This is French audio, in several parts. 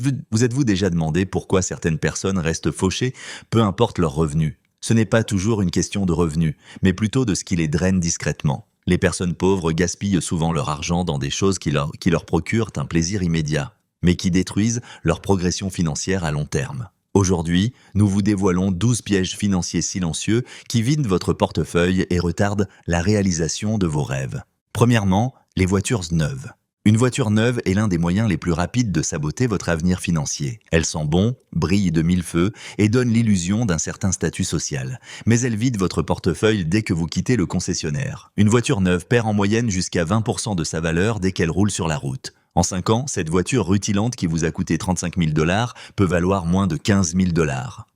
Vous êtes-vous déjà demandé pourquoi certaines personnes restent fauchées, peu importe leurs revenus? Ce n'est pas toujours une question de revenus, mais plutôt de ce qui les draine discrètement. Les personnes pauvres gaspillent souvent leur argent dans des choses qui leur procurent un plaisir immédiat, mais qui détruisent leur progression financière à long terme. Aujourd'hui, nous vous dévoilons 12 pièges financiers silencieux qui vident votre portefeuille et retardent la réalisation de vos rêves. Premièrement, les voitures neuves. Une voiture neuve est l'un des moyens les plus rapides de saboter votre avenir financier. Elle sent bon, brille de mille feux et donne l'illusion d'un certain statut social. Mais elle vide votre portefeuille dès que vous quittez le concessionnaire. Une voiture neuve perd en moyenne jusqu'à 20% de sa valeur dès qu'elle roule sur la route. En 5 ans, cette voiture rutilante qui vous a coûté 35 000 $ peut valoir moins de 15 000 $.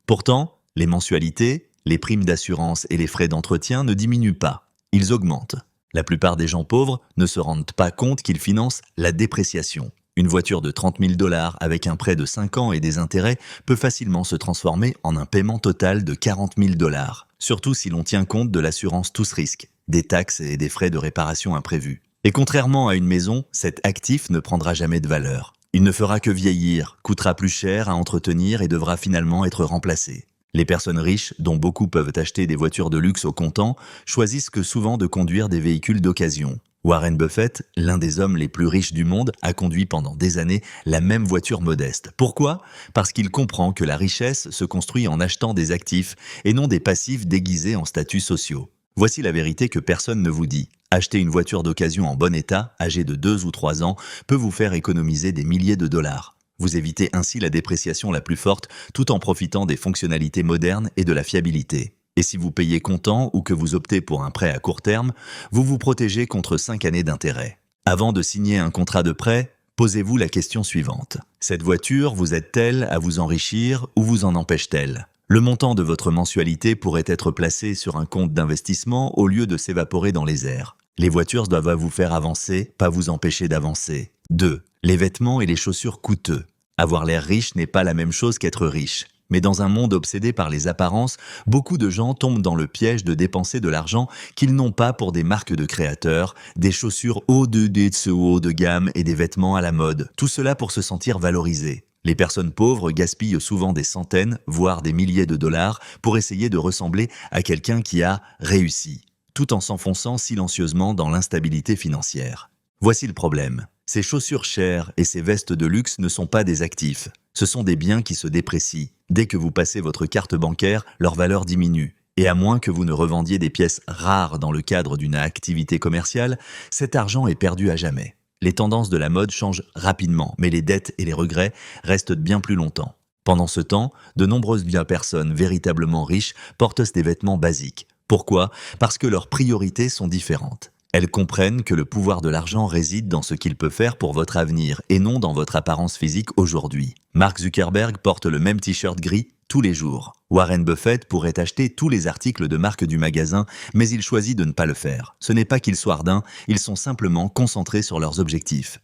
Pourtant, les mensualités, les primes d'assurance et les frais d'entretien ne diminuent pas. Ils augmentent. La plupart des gens pauvres ne se rendent pas compte qu'ils financent la dépréciation. Une voiture de 30 000 $ avec un prêt de 5 ans et des intérêts peut facilement se transformer en un paiement total de 40 000 $, surtout si l'on tient compte de l'assurance tous risques, des taxes et des frais de réparation imprévus. Et contrairement à une maison, cet actif ne prendra jamais de valeur. Il ne fera que vieillir, coûtera plus cher à entretenir et devra finalement être remplacé. Les personnes riches, dont beaucoup peuvent acheter des voitures de luxe au comptant, choisissent que souvent de conduire des véhicules d'occasion. Warren Buffett, l'un des hommes les plus riches du monde, a conduit pendant des années la même voiture modeste. Pourquoi? Parce qu'il comprend que la richesse se construit en achetant des actifs et non des passifs déguisés en statuts sociaux. Voici la vérité que personne ne vous dit. Acheter une voiture d'occasion en bon état, âgée de 2 ou 3 ans, peut vous faire économiser des milliers de dollars. Vous évitez ainsi la dépréciation la plus forte tout en profitant des fonctionnalités modernes et de la fiabilité. Et si vous payez comptant ou que vous optez pour un prêt à court terme, vous vous protégez contre 5 années d'intérêt. Avant de signer un contrat de prêt, posez-vous la question suivante. Cette voiture vous aide-t-elle à vous enrichir ou vous en empêche-t-elle? Le montant de votre mensualité pourrait être placé sur un compte d'investissement au lieu de s'évaporer dans les airs. Les voitures doivent vous faire avancer, pas vous empêcher d'avancer. 2. Les vêtements et les chaussures coûteux. Avoir l'air riche n'est pas la même chose qu'être riche. Mais dans un monde obsédé par les apparences, beaucoup de gens tombent dans le piège de dépenser de l'argent qu'ils n'ont pas pour des marques de créateurs, des chaussures haut de gamme et des vêtements à la mode. Tout cela pour se sentir valorisé. Les personnes pauvres gaspillent souvent des centaines, voire des milliers de dollars pour essayer de ressembler à quelqu'un qui a réussi, tout en s'enfonçant silencieusement dans l'instabilité financière. Voici le problème. Ces chaussures chères et ces vestes de luxe ne sont pas des actifs. Ce sont des biens qui se déprécient. Dès que vous passez votre carte bancaire, leur valeur diminue. Et à moins que vous ne revendiez des pièces rares dans le cadre d'une activité commerciale, cet argent est perdu à jamais. Les tendances de la mode changent rapidement, mais les dettes et les regrets restent bien plus longtemps. Pendant ce temps, de nombreuses personnes véritablement riches portent des vêtements basiques. Pourquoi? Parce que leurs priorités sont différentes. Elles comprennent que le pouvoir de l'argent réside dans ce qu'il peut faire pour votre avenir et non dans votre apparence physique aujourd'hui. Mark Zuckerberg porte le même t-shirt gris tous les jours. Warren Buffett pourrait acheter tous les articles de marque du magasin, mais il choisit de ne pas le faire. Ce n'est pas qu'ils soient ardents, ils sont simplement concentrés sur leurs objectifs.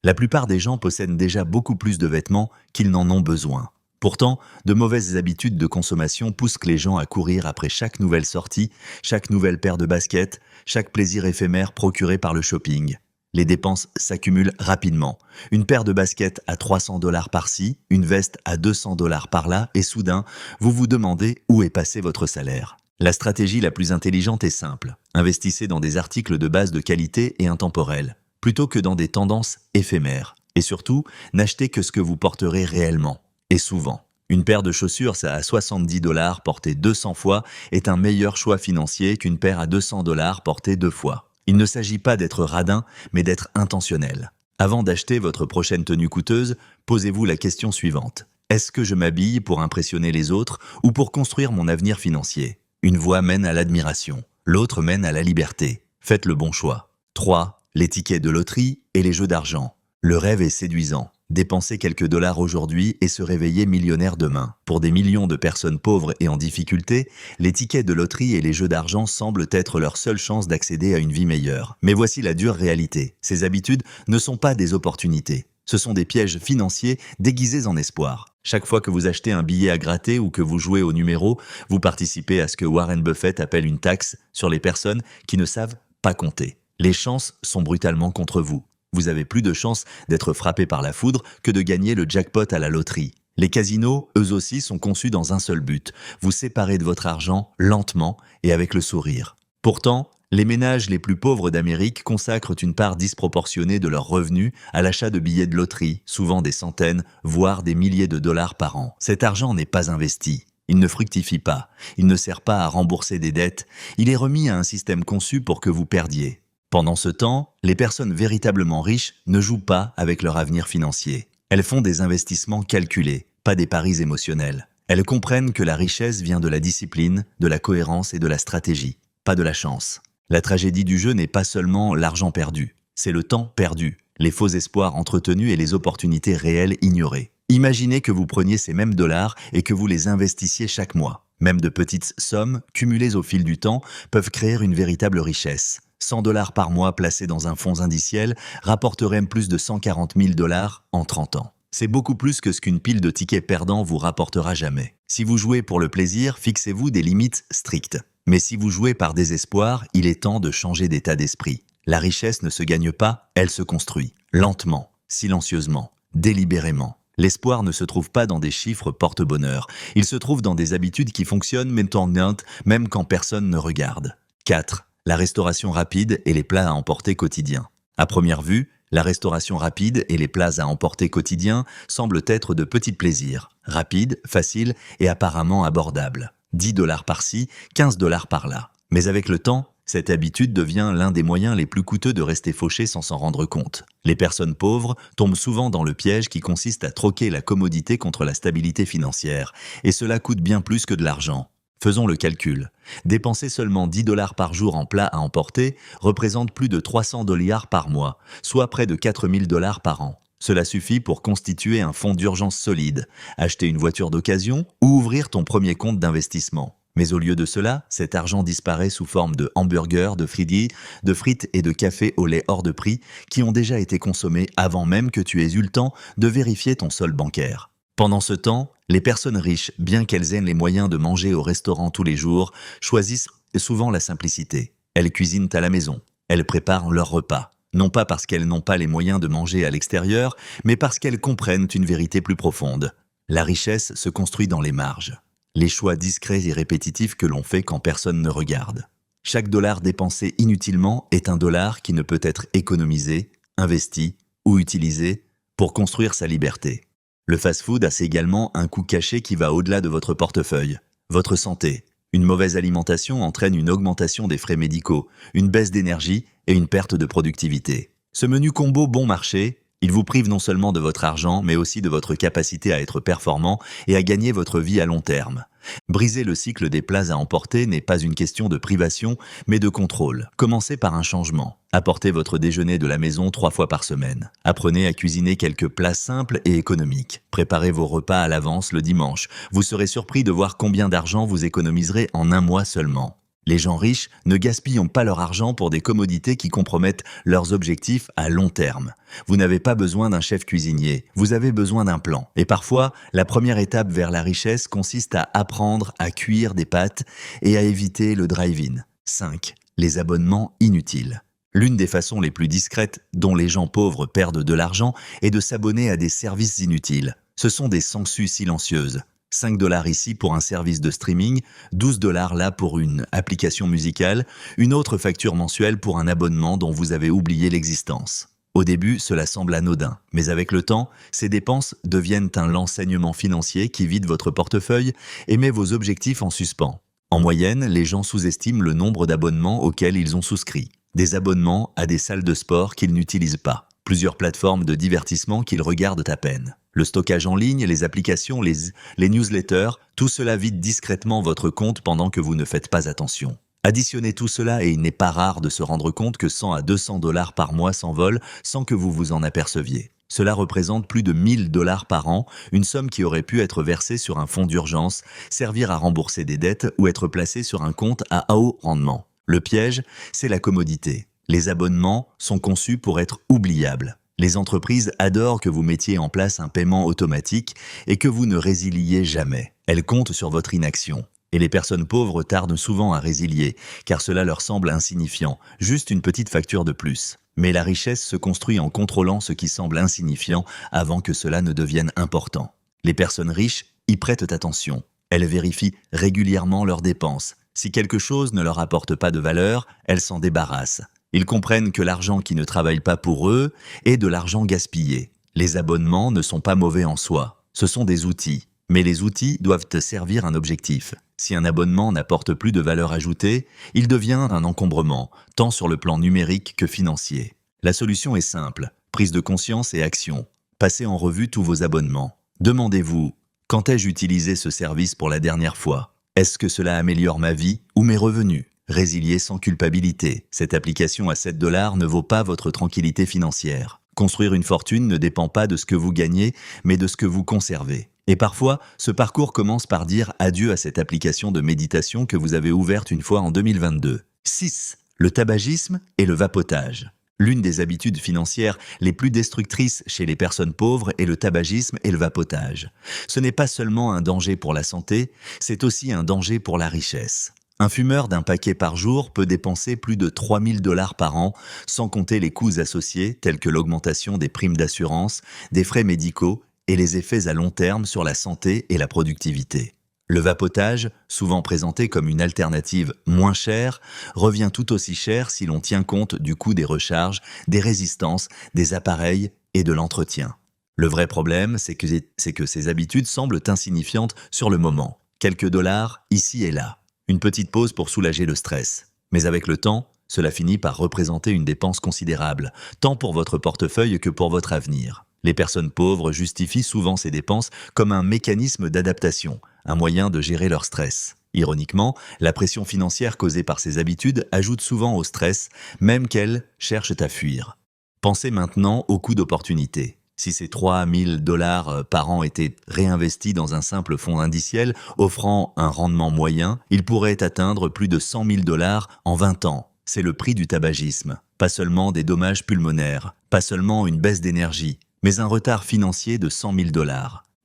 La plupart des gens possèdent déjà beaucoup plus de vêtements qu'ils n'en ont besoin. Pourtant, de mauvaises habitudes de consommation poussent les gens à courir après chaque nouvelle sortie, chaque nouvelle paire de baskets, chaque plaisir éphémère procuré par le shopping. Les dépenses s'accumulent rapidement. Une paire de baskets à 300 $ par-ci, une veste à 200 $ par-là, et soudain, vous vous demandez où est passé votre salaire. La stratégie la plus intelligente est simple. Investissez dans des articles de base de qualité et intemporels, plutôt que dans des tendances éphémères. Et surtout, n'achetez que ce que vous porterez réellement. Et souvent. Une paire de chaussures à 70 $ portée 200 fois est un meilleur choix financier qu'une paire à 200 $ portée 2 fois. Il ne s'agit pas d'être radin, mais d'être intentionnel. Avant d'acheter votre prochaine tenue coûteuse, posez-vous la question suivante. Est-ce que je m'habille pour impressionner les autres ou pour construire mon avenir financier? Une voie mène à l'admiration, l'autre mène à la liberté. Faites le bon choix. 3. Les tickets de loterie et les jeux d'argent. Le rêve est séduisant. Dépenser quelques dollars aujourd'hui et se réveiller millionnaire demain. Pour des millions de personnes pauvres et en difficulté, les tickets de loterie et les jeux d'argent semblent être leur seule chance d'accéder à une vie meilleure. Mais voici la dure réalité. Ces habitudes ne sont pas des opportunités. Ce sont des pièges financiers déguisés en espoir. Chaque fois que vous achetez un billet à gratter ou que vous jouez au numéro, vous participez à ce que Warren Buffett appelle une taxe sur les personnes qui ne savent pas compter. Les chances sont brutalement contre vous. Vous avez plus de chances d'être frappé par la foudre que de gagner le jackpot à la loterie. Les casinos, eux aussi, sont conçus dans un seul but, vous séparer de votre argent lentement et avec le sourire. Pourtant, les ménages les plus pauvres d'Amérique consacrent une part disproportionnée de leurs revenus à l'achat de billets de loterie, souvent des centaines, voire des milliers de dollars par an. Cet argent n'est pas investi. Il ne fructifie pas, il ne sert pas à rembourser des dettes, il est remis à un système conçu pour que vous perdiez. Pendant ce temps, les personnes véritablement riches ne jouent pas avec leur avenir financier. Elles font des investissements calculés, pas des paris émotionnels. Elles comprennent que la richesse vient de la discipline, de la cohérence et de la stratégie, pas de la chance. La tragédie du jeu n'est pas seulement l'argent perdu, c'est le temps perdu, les faux espoirs entretenus et les opportunités réelles ignorées. Imaginez que vous preniez ces mêmes dollars et que vous les investissiez chaque mois. Même de petites sommes, cumulées au fil du temps, peuvent créer une véritable richesse. 100 dollars par mois placés dans un fonds indiciel rapporteraient plus de 140 000 dollars en 30 ans. C'est beaucoup plus que ce qu'une pile de tickets perdants vous rapportera jamais. Si vous jouez pour le plaisir, fixez-vous des limites strictes. Mais si vous jouez par désespoir, il est temps de changer d'état d'esprit. La richesse ne se gagne pas, elle se construit. Lentement, silencieusement, délibérément. L'espoir ne se trouve pas dans des chiffres porte-bonheur. Il se trouve dans des habitudes qui fonctionnent même quand personne ne regarde. 4. La restauration rapide et les plats à emporter quotidiens. À première vue, la restauration rapide et les plats à emporter quotidiens semblent être de petits plaisirs. Rapides, faciles et apparemment abordables. 10 dollars par-ci, 15 dollars par-là. Mais avec le temps, cette habitude devient l'un des moyens les plus coûteux de rester fauché sans s'en rendre compte. Les personnes pauvres tombent souvent dans le piège qui consiste à troquer la commodité contre la stabilité financière. Et cela coûte bien plus que de l'argent. Faisons le calcul. Dépenser seulement 10 dollars par jour en plats à emporter représente plus de 300 dollars par mois, soit près de 4 000 dollars par an. Cela suffit pour constituer un fonds d'urgence solide, acheter une voiture d'occasion ou ouvrir ton premier compte d'investissement. Mais au lieu de cela, cet argent disparaît sous forme de hamburgers, de frites et de café au lait hors de prix qui ont déjà été consommés avant même que tu aies eu le temps de vérifier ton solde bancaire. Pendant ce temps, les personnes riches, bien qu'elles aient les moyens de manger au restaurant tous les jours, choisissent souvent la simplicité. Elles cuisinent à la maison, elles préparent leurs repas. Non pas parce qu'elles n'ont pas les moyens de manger à l'extérieur, mais parce qu'elles comprennent une vérité plus profonde. La richesse se construit dans les marges. Les choix discrets et répétitifs que l'on fait quand personne ne regarde. Chaque dollar dépensé inutilement est un dollar qui ne peut être économisé, investi ou utilisé pour construire sa liberté. Le fast-food a également un coût caché qui va au-delà de votre portefeuille. Votre santé. Une mauvaise alimentation entraîne une augmentation des frais médicaux, une baisse d'énergie et une perte de productivité. Ce menu combo bon marché, il vous prive non seulement de votre argent, mais aussi de votre capacité à être performant et à gagner votre vie à long terme. Briser le cycle des plats à emporter n'est pas une question de privation, mais de contrôle. Commencez par un changement. Apportez votre déjeuner de la maison 3 fois par semaine. Apprenez à cuisiner quelques plats simples et économiques. Préparez vos repas à l'avance le dimanche. Vous serez surpris de voir combien d'argent vous économiserez en un mois seulement. Les gens riches ne gaspillent pas leur argent pour des commodités qui compromettent leurs objectifs à long terme. Vous n'avez pas besoin d'un chef cuisinier, vous avez besoin d'un plan. Et parfois, la première étape vers la richesse consiste à apprendre à cuire des pâtes et à éviter le drive-in. 5. Les abonnements inutiles. L'une des façons les plus discrètes dont les gens pauvres perdent de l'argent est de s'abonner à des services inutiles. Ce sont des sangsues silencieuses. 5 dollars ici pour un service de streaming, 12 dollars là pour une application musicale, une autre facture mensuelle pour un abonnement dont vous avez oublié l'existence. Au début, cela semble anodin, mais avec le temps, ces dépenses deviennent un l'enseignement financier qui vide votre portefeuille et met vos objectifs en suspens. En moyenne, les gens sous-estiment le nombre d'abonnements auxquels ils ont souscrit. Des abonnements à des salles de sport qu'ils n'utilisent pas. Plusieurs plateformes de divertissement qu'ils regardent à peine. Le stockage en ligne, les applications, les newsletters, tout cela vide discrètement votre compte pendant que vous ne faites pas attention. Additionnez tout cela et il n'est pas rare de se rendre compte que 100 à 200 dollars par mois s'envolent sans que vous vous en aperceviez. Cela représente plus de 1000 dollars par an, une somme qui aurait pu être versée sur un fonds d'urgence, servir à rembourser des dettes ou être placée sur un compte à haut rendement. Le piège, c'est la commodité. Les abonnements sont conçus pour être oubliables. Les entreprises adorent que vous mettiez en place un paiement automatique et que vous ne résiliez jamais. Elles comptent sur votre inaction. Et les personnes pauvres tardent souvent à résilier, car cela leur semble insignifiant, juste une petite facture de plus. Mais la richesse se construit en contrôlant ce qui semble insignifiant avant que cela ne devienne important. Les personnes riches y prêtent attention. Elles vérifient régulièrement leurs dépenses. Si quelque chose ne leur apporte pas de valeur, elles s'en débarrassent. Ils comprennent que l'argent qui ne travaille pas pour eux est de l'argent gaspillé. Les abonnements ne sont pas mauvais en soi, ce sont des outils. Mais les outils doivent servir un objectif. Si un abonnement n'apporte plus de valeur ajoutée, il devient un encombrement, tant sur le plan numérique que financier. La solution est simple, prise de conscience et action. Passez en revue tous vos abonnements. Demandez-vous, quand ai-je utilisé ce service pour la dernière fois? Est-ce que cela améliore ma vie ou mes revenus? Résiliez sans culpabilité. Cette application à 7 $ ne vaut pas votre tranquillité financière. Construire une fortune ne dépend pas de ce que vous gagnez, mais de ce que vous conservez. Et parfois, ce parcours commence par dire adieu à cette application de méditation que vous avez ouverte une fois en 2022. 6. Le tabagisme et le vapotage. L'une des habitudes financières les plus destructrices chez les personnes pauvres est le tabagisme et le vapotage. Ce n'est pas seulement un danger pour la santé, c'est aussi un danger pour la richesse. Un fumeur d'un paquet par jour peut dépenser plus de 3 000 $ par an, sans compter les coûts associés tels que l'augmentation des primes d'assurance, des frais médicaux et les effets à long terme sur la santé et la productivité. Le vapotage, souvent présenté comme une alternative moins chère, revient tout aussi cher si l'on tient compte du coût des recharges, des résistances, des appareils et de l'entretien. Le vrai problème, c'est que ces habitudes semblent insignifiantes sur le moment. Quelques dollars, ici et là. Une petite pause pour soulager le stress. Mais avec le temps, cela finit par représenter une dépense considérable, tant pour votre portefeuille que pour votre avenir. Les personnes pauvres justifient souvent ces dépenses comme un mécanisme d'adaptation, un moyen de gérer leur stress. Ironiquement, la pression financière causée par ces habitudes ajoute souvent au stress, même qu'elles cherchent à fuir. Pensez maintenant au coût d'opportunité. Si ces 3 000 $ par an étaient réinvestis dans un simple fonds indiciel offrant un rendement moyen, ils pourraient atteindre plus de 100 000 $ en 20 ans. C'est le prix du tabagisme. Pas seulement des dommages pulmonaires, pas seulement une baisse d'énergie, mais un retard financier de 100 000 $.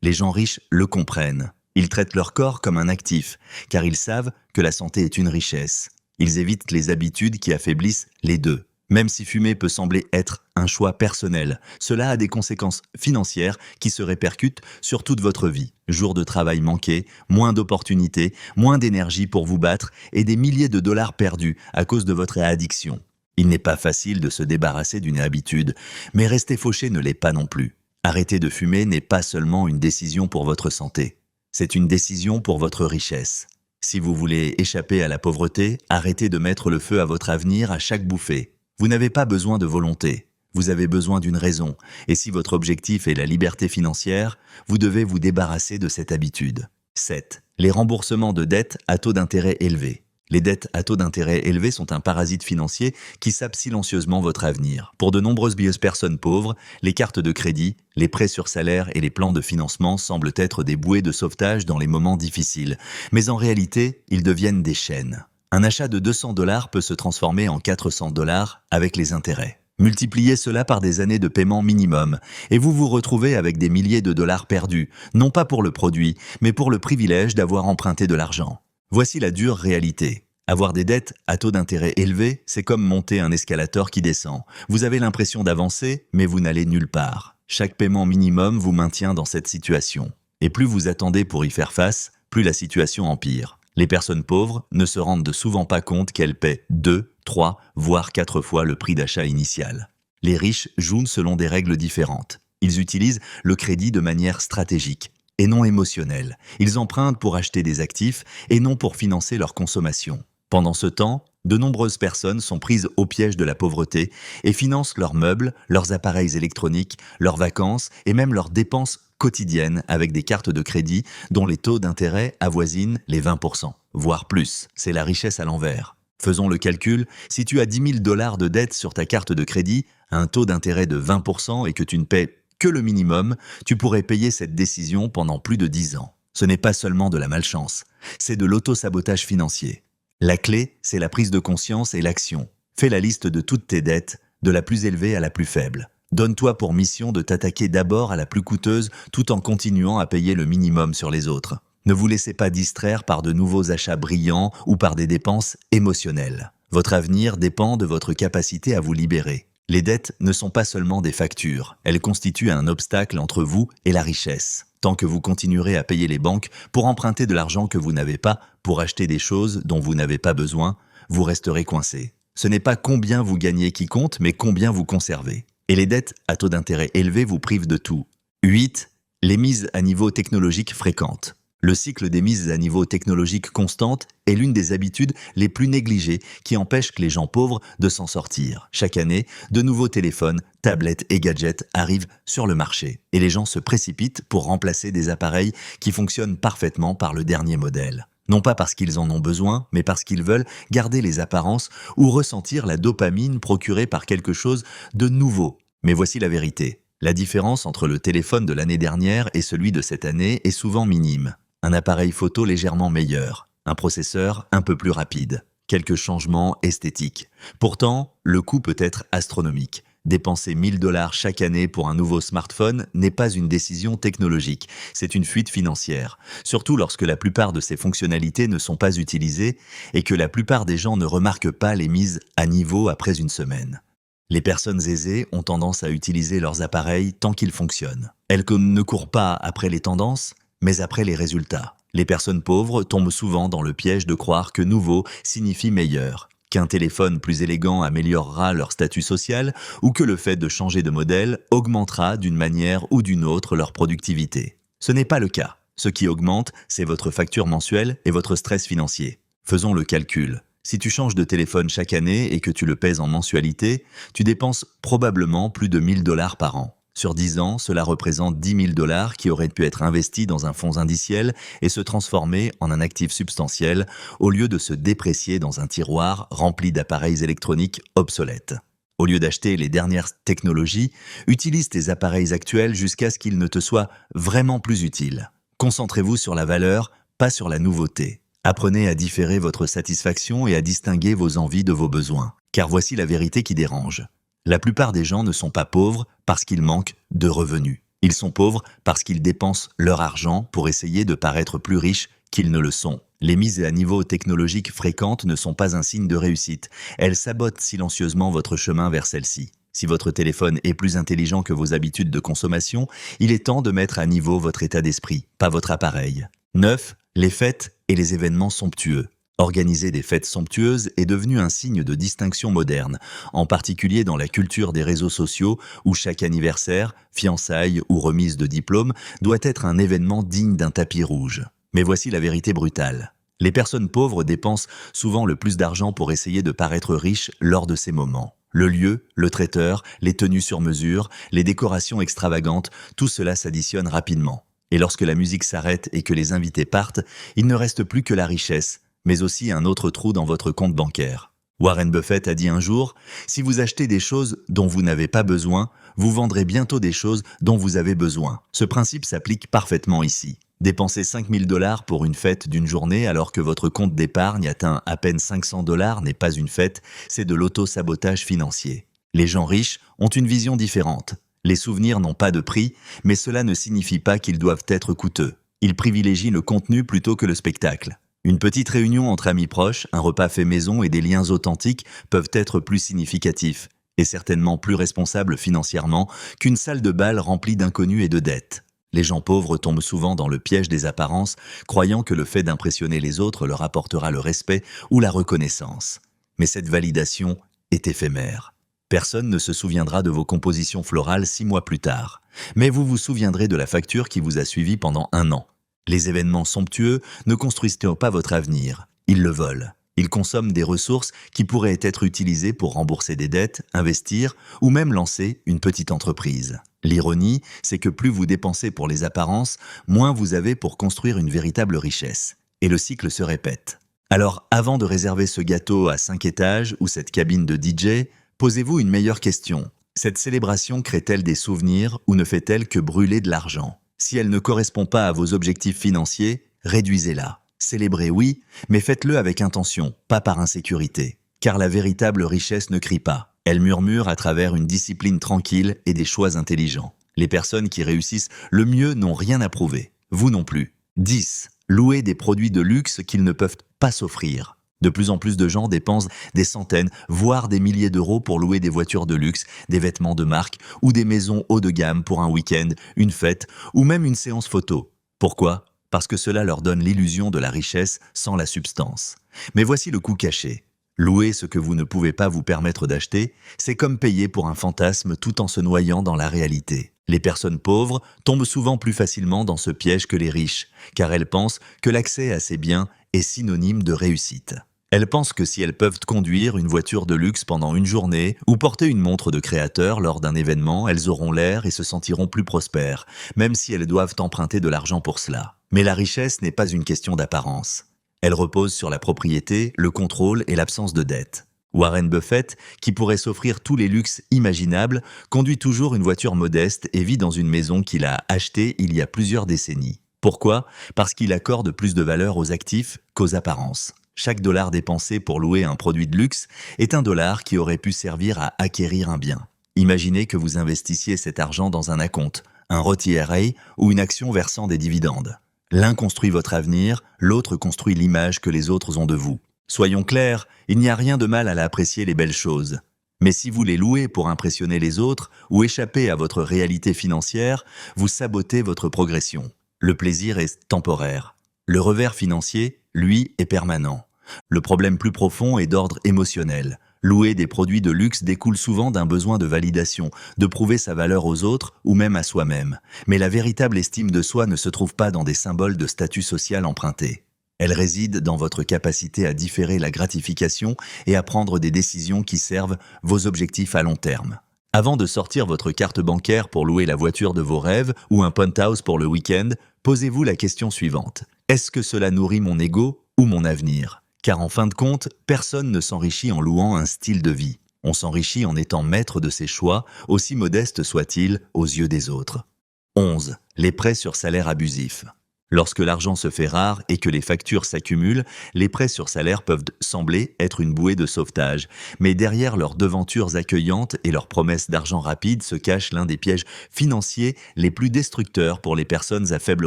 Les gens riches le comprennent. Ils traitent leur corps comme un actif, car ils savent que la santé est une richesse. Ils évitent les habitudes qui affaiblissent les deux. Même si fumer peut sembler être un choix personnel, cela a des conséquences financières qui se répercutent sur toute votre vie. Jours de travail manqués, moins d'opportunités, moins d'énergie pour vous battre et des milliers de dollars perdus à cause de votre addiction. Il n'est pas facile de se débarrasser d'une habitude, mais rester fauché ne l'est pas non plus. Arrêter de fumer n'est pas seulement une décision pour votre santé, c'est une décision pour votre richesse. Si vous voulez échapper à la pauvreté, arrêtez de mettre le feu à votre avenir à chaque bouffée. Vous n'avez pas besoin de volonté, vous avez besoin d'une raison, et si votre objectif est la liberté financière, vous devez vous débarrasser de cette habitude. 7. Les remboursements de dettes à taux d'intérêt élevés. Les dettes à taux d'intérêt élevés sont un parasite financier qui sape silencieusement votre avenir. Pour de nombreuses personnes pauvres, les cartes de crédit, les prêts sur salaire et les plans de financement semblent être des bouées de sauvetage dans les moments difficiles. Mais en réalité, ils deviennent des chaînes. Un achat de 200 $ peut se transformer en 400 $ avec les intérêts. Multipliez cela par des années de paiement minimum et vous vous retrouvez avec des milliers de dollars perdus, non pas pour le produit, mais pour le privilège d'avoir emprunté de l'argent. Voici la dure réalité. Avoir des dettes à taux d'intérêt élevé, c'est comme monter un escalator qui descend. Vous avez l'impression d'avancer, mais vous n'allez nulle part. Chaque paiement minimum vous maintient dans cette situation. Et plus vous attendez pour y faire face, plus la situation empire. Les personnes pauvres ne se rendent souvent pas compte qu'elles paient 2, 3, voire 4 fois le prix d'achat initial. Les riches jouent selon des règles différentes. Ils utilisent le crédit de manière stratégique et non émotionnelle. Ils empruntent pour acheter des actifs et non pour financer leur consommation. Pendant ce temps, de nombreuses personnes sont prises au piège de la pauvreté et financent leurs meubles, leurs appareils électroniques, leurs vacances et même leurs dépenses quotidiennes avec des cartes de crédit dont les taux d'intérêt avoisinent les 20%, voire plus. C'est la richesse à l'envers. Faisons le calcul, si tu as 10 000 $ de dette sur ta carte de crédit, à un taux d'intérêt de 20% et que tu ne paies que le minimum, tu pourrais payer cette décision pendant plus de 10 ans. Ce n'est pas seulement de la malchance, c'est de l'auto-sabotage financier. La clé, c'est la prise de conscience et l'action. Fais la liste de toutes tes dettes, de la plus élevée à la plus faible. Donne-toi pour mission de t'attaquer d'abord à la plus coûteuse tout en continuant à payer le minimum sur les autres. Ne vous laissez pas distraire par de nouveaux achats brillants ou par des dépenses émotionnelles. Votre avenir dépend de votre capacité à vous libérer. Les dettes ne sont pas seulement des factures, elles constituent un obstacle entre vous et la richesse. Tant que vous continuerez à payer les banques pour emprunter de l'argent que vous n'avez pas, pour acheter des choses dont vous n'avez pas besoin, vous resterez coincé. Ce n'est pas combien vous gagnez qui compte, mais combien vous conservez. Et les dettes à taux d'intérêt élevés vous privent de tout. 8. Les mises à niveau technologique fréquentes. Le cycle des mises à niveau technologique constantes est l'une des habitudes les plus négligées qui empêchent que les gens pauvres de s'en sortir. Chaque année, de nouveaux téléphones, tablettes et gadgets arrivent sur le marché. Et les gens se précipitent pour remplacer des appareils qui fonctionnent parfaitement par le dernier modèle. Non pas parce qu'ils en ont besoin, mais parce qu'ils veulent garder les apparences ou ressentir la dopamine procurée par quelque chose de nouveau. Mais voici la vérité. La différence entre le téléphone de l'année dernière et celui de cette année est souvent minime. Un appareil photo légèrement meilleur, un processeur un peu plus rapide, quelques changements esthétiques. Pourtant, le coût peut être astronomique. Dépenser 1 000 $ chaque année pour un nouveau smartphone n'est pas une décision technologique, c'est une fuite financière. Surtout lorsque la plupart de ces fonctionnalités ne sont pas utilisées et que la plupart des gens ne remarquent pas les mises à niveau après une semaine. Les personnes aisées ont tendance à utiliser leurs appareils tant qu'ils fonctionnent. Elles ne courent pas après les tendances, mais après les résultats. Les personnes pauvres tombent souvent dans le piège de croire que nouveau signifie meilleur, qu'un téléphone plus élégant améliorera leur statut social ou que le fait de changer de modèle augmentera d'une manière ou d'une autre leur productivité. Ce n'est pas le cas. Ce qui augmente, c'est votre facture mensuelle et votre stress financier. Faisons le calcul. Si tu changes de téléphone chaque année et que tu le paies en mensualité, tu dépenses probablement plus de 1 000 $ par an. Sur 10 ans, cela représente 10 000 $ qui auraient pu être investis dans un fonds indiciel et se transformer en un actif substantiel au lieu de se déprécier dans un tiroir rempli d'appareils électroniques obsolètes. Au lieu d'acheter les dernières technologies, utilise tes appareils actuels jusqu'à ce qu'ils ne te soient vraiment plus utiles. Concentrez-vous sur la valeur, pas sur la nouveauté. Apprenez à différer votre satisfaction et à distinguer vos envies de vos besoins. Car voici la vérité qui dérange. La plupart des gens ne sont pas pauvres parce qu'ils manquent de revenus. Ils sont pauvres parce qu'ils dépensent leur argent pour essayer de paraître plus riches qu'ils ne le sont. Les mises à niveau technologiques fréquentes ne sont pas un signe de réussite. Elles sabotent silencieusement votre chemin vers celle-ci. Si votre téléphone est plus intelligent que vos habitudes de consommation, il est temps de mettre à niveau votre état d'esprit, pas votre appareil. 9. Les fêtes et les événements somptueux. Organiser des fêtes somptueuses est devenu un signe de distinction moderne, en particulier dans la culture des réseaux sociaux où chaque anniversaire, fiançailles ou remise de diplôme doit être un événement digne d'un tapis rouge. Mais voici la vérité brutale. Les personnes pauvres dépensent souvent le plus d'argent pour essayer de paraître riches lors de ces moments. Le lieu, le traiteur, les tenues sur mesure, les décorations extravagantes, tout cela s'additionne rapidement. Et lorsque la musique s'arrête et que les invités partent, il ne reste plus que la richesse, mais aussi un autre trou dans votre compte bancaire. Warren Buffett a dit un jour, « Si vous achetez des choses dont vous n'avez pas besoin, vous vendrez bientôt des choses dont vous avez besoin. » Ce principe s'applique parfaitement ici. Dépenser 5 000 $ pour une fête d'une journée alors que votre compte d'épargne atteint à peine 500 $ n'est pas une fête, c'est de l'auto-sabotage financier. Les gens riches ont une vision différente. Les souvenirs n'ont pas de prix, mais cela ne signifie pas qu'ils doivent être coûteux. Ils privilégient le contenu plutôt que le spectacle. Une petite réunion entre amis proches, un repas fait maison et des liens authentiques peuvent être plus significatifs, et certainement plus responsables financièrement qu'une salle de bal remplie d'inconnus et de dettes. Les gens pauvres tombent souvent dans le piège des apparences, croyant que le fait d'impressionner les autres leur apportera le respect ou la reconnaissance. Mais cette validation est éphémère. Personne ne se souviendra de vos compositions florales 6 mois plus tard, mais vous vous souviendrez de la facture qui vous a suivi pendant 1 an. Les événements somptueux ne construisent pas votre avenir, ils le volent. Ils consomment des ressources qui pourraient être utilisées pour rembourser des dettes, investir ou même lancer une petite entreprise. L'ironie, c'est que plus vous dépensez pour les apparences, moins vous avez pour construire une véritable richesse. Et le cycle se répète. Alors, avant de réserver ce gâteau à 5 étages ou cette cabine de DJ, posez-vous une meilleure question. Cette célébration crée-t-elle des souvenirs ou ne fait-elle que brûler de l'argent ? Si elle ne correspond pas à vos objectifs financiers, réduisez-la. Célébrez, oui, mais faites-le avec intention, pas par insécurité. Car la véritable richesse ne crie pas. Elle murmure à travers une discipline tranquille et des choix intelligents. Les personnes qui réussissent le mieux n'ont rien à prouver. Vous non plus. 10. louer des produits de luxe qu'ils ne peuvent pas s'offrir. De plus en plus de gens dépensent des centaines, voire des milliers d'euros pour louer des voitures de luxe, des vêtements de marque ou des maisons haut de gamme pour un week-end, une fête ou même une séance photo. Pourquoi ? Parce que cela leur donne l'illusion de la richesse sans la substance. Mais voici le coût caché. Louer ce que vous ne pouvez pas vous permettre d'acheter, c'est comme payer pour un fantasme tout en se noyant dans la réalité. Les personnes pauvres tombent souvent plus facilement dans ce piège que les riches, car elles pensent que l'accès à ces biens est synonyme de réussite. Elles pensent que si elles peuvent conduire une voiture de luxe pendant une journée ou porter une montre de créateur lors d'un événement, elles auront l'air et se sentiront plus prospères, même si elles doivent emprunter de l'argent pour cela. Mais la richesse n'est pas une question d'apparence. Elle repose sur la propriété, le contrôle et l'absence de dette. Warren Buffett, qui pourrait s'offrir tous les luxes imaginables, conduit toujours une voiture modeste et vit dans une maison qu'il a achetée il y a plusieurs décennies. Pourquoi ? Parce qu'il accorde plus de valeur aux actifs qu'aux apparences. Chaque dollar dépensé pour louer un produit de luxe est un dollar qui aurait pu servir à acquérir un bien. Imaginez que vous investissiez cet argent dans un acompte, un Roth IRA ou une action versant des dividendes. L'un construit votre avenir, l'autre construit l'image que les autres ont de vous. Soyons clairs, il n'y a rien de mal à apprécier les belles choses. Mais si vous les louez pour impressionner les autres ou échapper à votre réalité financière, vous sabotez votre progression. Le plaisir est temporaire. Le revers financier, lui, est permanent. Le problème plus profond est d'ordre émotionnel. Louer des produits de luxe découle souvent d'un besoin de validation, de prouver sa valeur aux autres ou même à soi-même. Mais la véritable estime de soi ne se trouve pas dans des symboles de statut social empruntés. Elle réside dans votre capacité à différer la gratification et à prendre des décisions qui servent vos objectifs à long terme. Avant de sortir votre carte bancaire pour louer la voiture de vos rêves ou un penthouse pour le week-end, posez-vous la question suivante. Est-ce que cela nourrit mon ego ou mon avenir ? Car en fin de compte, personne ne s'enrichit en louant un style de vie. On s'enrichit en étant maître de ses choix, aussi modestes soient-ils aux yeux des autres. 11. Les prêts sur salaire abusif. Lorsque l'argent se fait rare et que les factures s'accumulent, les prêts sur salaire peuvent sembler être une bouée de sauvetage. Mais derrière leurs devantures accueillantes et leurs promesses d'argent rapide se cache l'un des pièges financiers les plus destructeurs pour les personnes à faible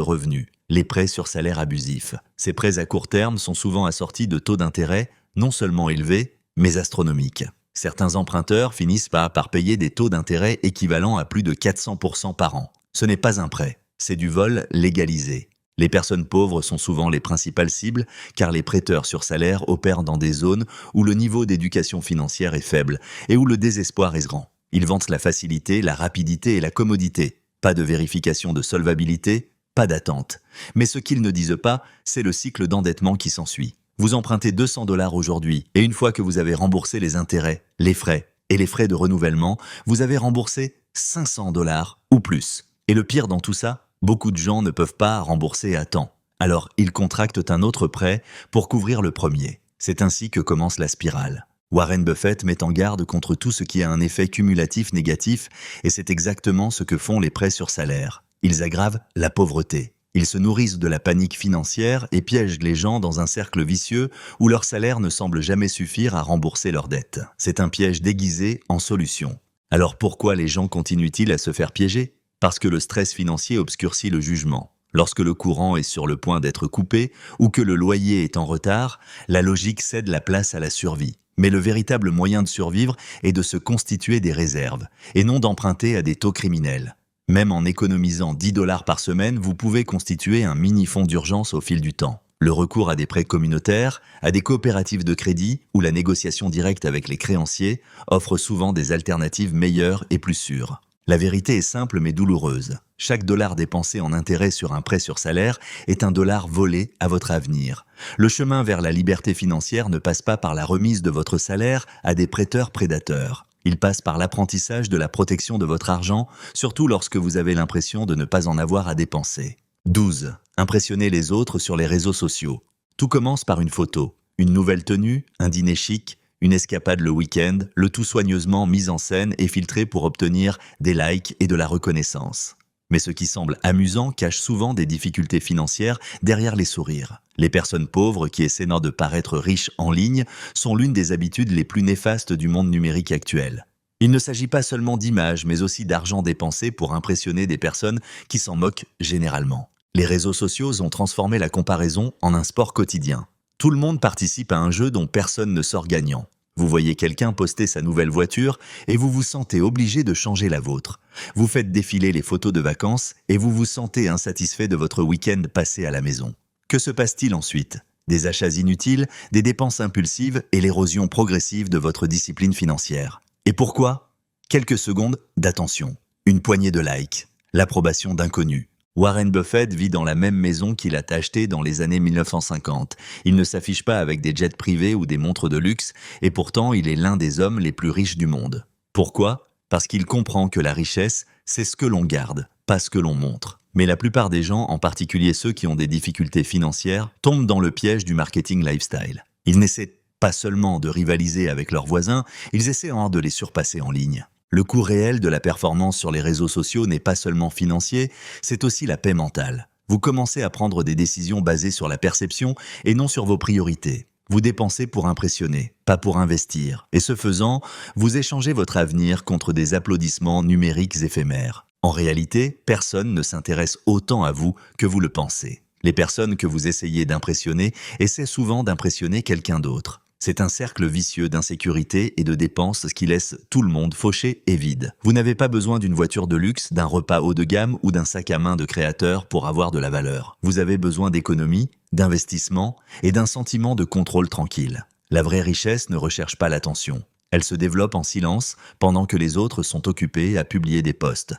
revenu. Les prêts sur salaire abusif. Ces prêts à court terme sont souvent assortis de taux d'intérêt non seulement élevés, mais astronomiques. Certains emprunteurs finissent par payer des taux d'intérêt équivalents à plus de 400% par an. Ce n'est pas un prêt, c'est du vol légalisé. Les personnes pauvres sont souvent les principales cibles car les prêteurs sur salaire opèrent dans des zones où le niveau d'éducation financière est faible et où le désespoir est grand. Ils vantent la facilité, la rapidité et la commodité. Pas de vérification de solvabilité, pas d'attente. Mais ce qu'ils ne disent pas, c'est le cycle d'endettement qui s'ensuit. Vous empruntez 200 $ aujourd'hui et une fois que vous avez remboursé les intérêts, les frais et les frais de renouvellement, vous avez remboursé 500 $ ou plus. Et le pire dans tout ça, beaucoup de gens ne peuvent pas rembourser à temps. Alors, ils contractent un autre prêt pour couvrir le premier. C'est ainsi que commence la spirale. Warren Buffett met en garde contre tout ce qui a un effet cumulatif négatif et c'est exactement ce que font les prêts sur salaire. Ils aggravent la pauvreté. Ils se nourrissent de la panique financière et piègent les gens dans un cercle vicieux où leur salaire ne semble jamais suffire à rembourser leurs dettes. C'est un piège déguisé en solution. Alors pourquoi les gens continuent-ils à se faire piéger ? Parce que le stress financier obscurcit le jugement. Lorsque le courant est sur le point d'être coupé ou que le loyer est en retard, la logique cède la place à la survie. Mais le véritable moyen de survivre est de se constituer des réserves et non d'emprunter à des taux criminels. Même en économisant 10 $ par semaine, vous pouvez constituer un mini-fonds d'urgence au fil du temps. Le recours à des prêts communautaires, à des coopératives de crédit ou la négociation directe avec les créanciers offrent souvent des alternatives meilleures et plus sûres. La vérité est simple mais douloureuse. Chaque dollar dépensé en intérêt sur un prêt sur salaire est un dollar volé à votre avenir. Le chemin vers la liberté financière ne passe pas par la remise de votre salaire à des prêteurs prédateurs. Il passe par l'apprentissage de la protection de votre argent, surtout lorsque vous avez l'impression de ne pas en avoir à dépenser. 12. Impressionner les autres sur les réseaux sociaux. Tout commence par une photo, une nouvelle tenue, un dîner chic, une escapade le week-end, le tout soigneusement mis en scène et filtré pour obtenir des likes et de la reconnaissance. Mais ce qui semble amusant cache souvent des difficultés financières derrière les sourires. Les personnes pauvres qui essaient de paraître riches en ligne sont l'une des habitudes les plus néfastes du monde numérique actuel. Il ne s'agit pas seulement d'images, mais aussi d'argent dépensé pour impressionner des personnes qui s'en moquent généralement. Les réseaux sociaux ont transformé la comparaison en un sport quotidien. Tout le monde participe à un jeu dont personne ne sort gagnant. Vous voyez quelqu'un poster sa nouvelle voiture et vous vous sentez obligé de changer la vôtre. Vous faites défiler les photos de vacances et vous vous sentez insatisfait de votre week-end passé à la maison. Que se passe-t-il ensuite? Des achats inutiles, des dépenses impulsives et l'érosion progressive de votre discipline financière. Et pourquoi? Quelques secondes d'attention. Une poignée de likes. L'approbation d'inconnus. Warren Buffett vit dans la même maison qu'il a achetée dans les années 1950. Il ne s'affiche pas avec des jets privés ou des montres de luxe, et pourtant il est l'un des hommes les plus riches du monde. Pourquoi? Parce qu'il comprend que la richesse, c'est ce que l'on garde, pas ce que l'on montre. Mais la plupart des gens, en particulier ceux qui ont des difficultés financières, tombent dans le piège du marketing lifestyle. Ils n'essaient pas seulement de rivaliser avec leurs voisins, ils essaient de les surpasser en ligne. Le coût réel de la performance sur les réseaux sociaux n'est pas seulement financier, c'est aussi la paix mentale. Vous commencez à prendre des décisions basées sur la perception et non sur vos priorités. Vous dépensez pour impressionner, pas pour investir. Et ce faisant, vous échangez votre avenir contre des applaudissements numériques éphémères. En réalité, personne ne s'intéresse autant à vous que vous le pensez. Les personnes que vous essayez d'impressionner essaient souvent d'impressionner quelqu'un d'autre. C'est un cercle vicieux d'insécurité et de dépenses qui laisse tout le monde fauché et vide. Vous n'avez pas besoin d'une voiture de luxe, d'un repas haut de gamme ou d'un sac à main de créateur pour avoir de la valeur. Vous avez besoin d'économie, d'investissement et d'un sentiment de contrôle tranquille. La vraie richesse ne recherche pas l'attention. Elle se développe en silence pendant que les autres sont occupés à publier des posts.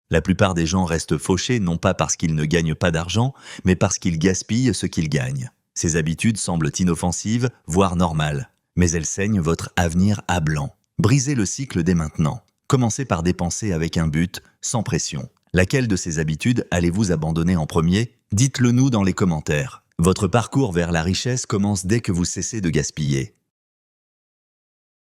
La plupart des gens restent fauchés non pas parce qu'ils ne gagnent pas d'argent, mais parce qu'ils gaspillent ce qu'ils gagnent. Ces habitudes semblent inoffensives, voire normales, mais elles saignent votre avenir à blanc. Brisez le cycle dès maintenant. Commencez par dépenser avec un but, sans pression. Laquelle de ces habitudes allez-vous abandonner en premier? Dites-le nous dans les commentaires. Votre parcours vers la richesse commence dès que vous cessez de gaspiller.